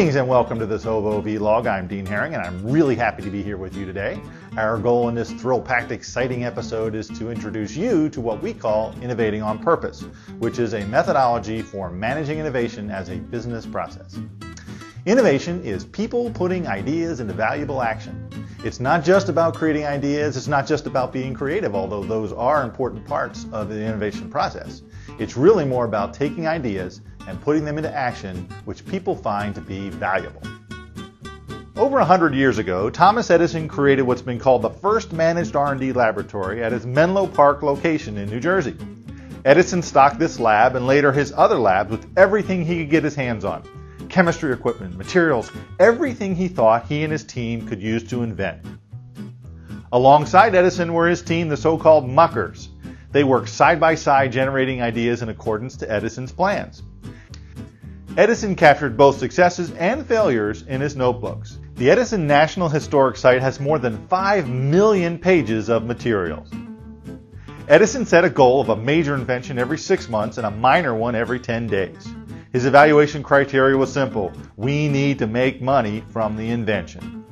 Greetings and welcome to this OVO vlog. I'm Dean Herring and I'm really happy to be here with you today. Our goal in this thrill-packed, exciting episode is to introduce you to what we call Innovating on Purpose, which is a methodology for managing innovation as a business process. Innovation is people putting ideas into valuable action. It's not just about creating ideas, it's not just about being creative, although those are important parts of the innovation process. It's really more about taking ideas and putting them into action, which people find to be valuable. Over 100 years ago, Thomas Edison created what's been called the first managed R&D laboratory at his Menlo Park location in New Jersey. Edison stocked this lab and later his other labs with everything he could get his hands on. Chemistry equipment, materials, everything he thought he and his team could use to invent. Alongside Edison were his team, the so-called muckers. They worked side by side generating ideas in accordance to Edison's plans. Edison captured both successes and failures in his notebooks. The Edison National Historic Site has more than 5 million pages of materials. Edison set a goal of a major invention every 6 months and a minor one every 10 days. His evaluation criteria was simple: we need to make money from the invention.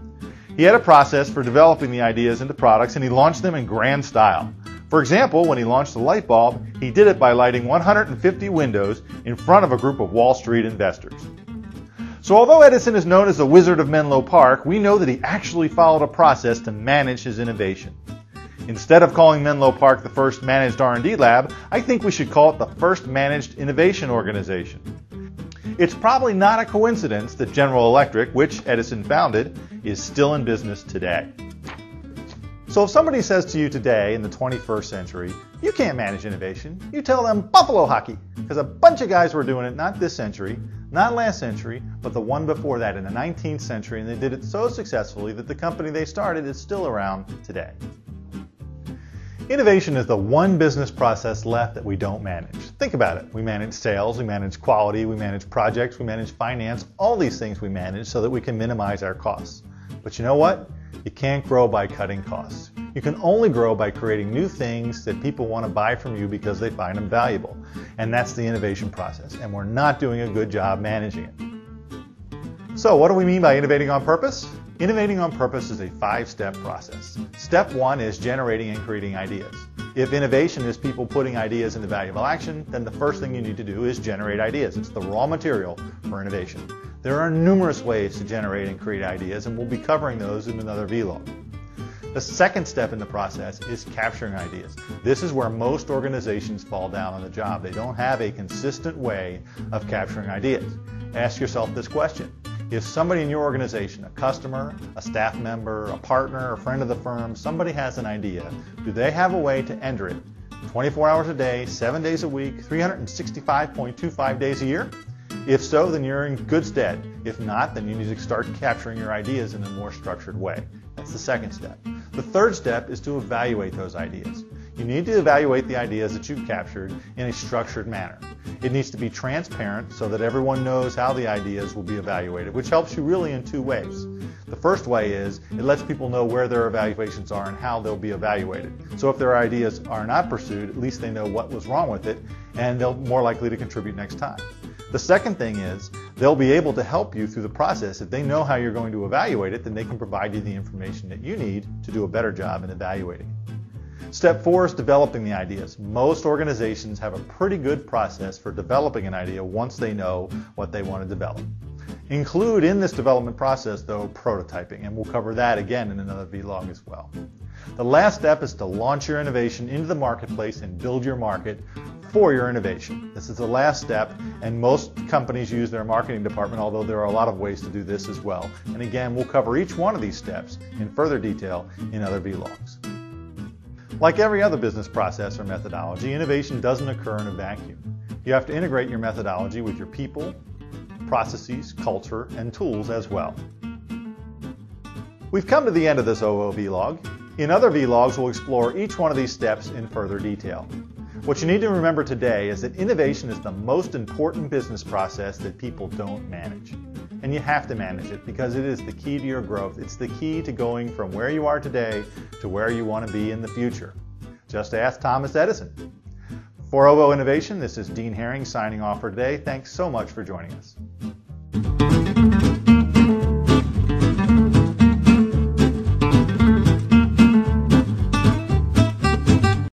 He had a process for developing the ideas into products and he launched them in grand style. For example, when he launched the light bulb, he did it by lighting 150 windows in front of a group of Wall Street investors. So although Edison is known as the Wizard of Menlo Park, we know that he actually followed a process to manage his innovation. Instead of calling Menlo Park the first managed R&D lab, I think we should call it the first managed innovation organization. It's probably not a coincidence that General Electric, which Edison founded, is still in business today. So if somebody says to you today in the 21st century, you can't manage innovation, you tell them buffalo hockey, because a bunch of guys were doing it not this century, not last century, but the one before that in the 19th century, and they did it so successfully that the company they started is still around today. Innovation is the one business process left that we don't manage. Think about it. We manage sales, we manage quality, we manage projects, we manage finance, all these things we manage so that we can minimize our costs. But you know what? You can't grow by cutting costs. You can only grow by creating new things that people want to buy from you because they find them valuable. And that's the innovation process. And we're not doing a good job managing it. So what do we mean by innovating on purpose? Innovating on purpose is a 5-step process. Step 1 is generating and creating ideas. If innovation is people putting ideas into valuable action, then the first thing you need to do is generate ideas. It's the raw material for innovation. There are numerous ways to generate and create ideas, and we'll be covering those in another vlog. The second step in the process is capturing ideas. This is where most organizations fall down on the job. They don't have a consistent way of capturing ideas. Ask yourself this question. If somebody in your organization, a customer, a staff member, a partner, a friend of the firm, somebody has an idea, do they have a way to enter it 24 hours a day, 7 days a week, 365.25 days a year? If so, then you're in good stead. If not, then you need to start capturing your ideas in a more structured way. That's the second step. The third step is to evaluate those ideas. You need to evaluate the ideas that you've captured in a structured manner. It needs to be transparent so that everyone knows how the ideas will be evaluated, which helps you really in 2 ways. The first way is it lets people know where their evaluations are and how they'll be evaluated. So if their ideas are not pursued, at least they know what was wrong with it and they're more likely to contribute next time. The second thing is they'll be able to help you through the process. If they know how you're going to evaluate it, then they can provide you the information that you need to do a better job in evaluating it. Step 4 is developing the ideas. Most organizations have a pretty good process for developing an idea once they know what they want to develop. Include in this development process, though, prototyping, and we'll cover that again in another vlog as well. The last step is to launch your innovation into the marketplace and build your market for your innovation. This is the last step, and most companies use their marketing department, although there are a lot of ways to do this as well. And again, we'll cover each one of these steps in further detail in other vlogs. Like every other business process or methodology, innovation doesn't occur in a vacuum. You have to integrate your methodology with your people, processes, culture, and tools as well. We've come to the end of this OO vlog. In other vlogs, we'll explore each one of these steps in further detail. What you need to remember today is that innovation is the most important business process that people don't manage. And you have to manage it because it is the key to your growth. It's the key to going from where you are today to where you want to be in the future. Just ask Thomas Edison. For OVO Innovation, this is Dean Herring signing off for today. Thanks so much for joining us.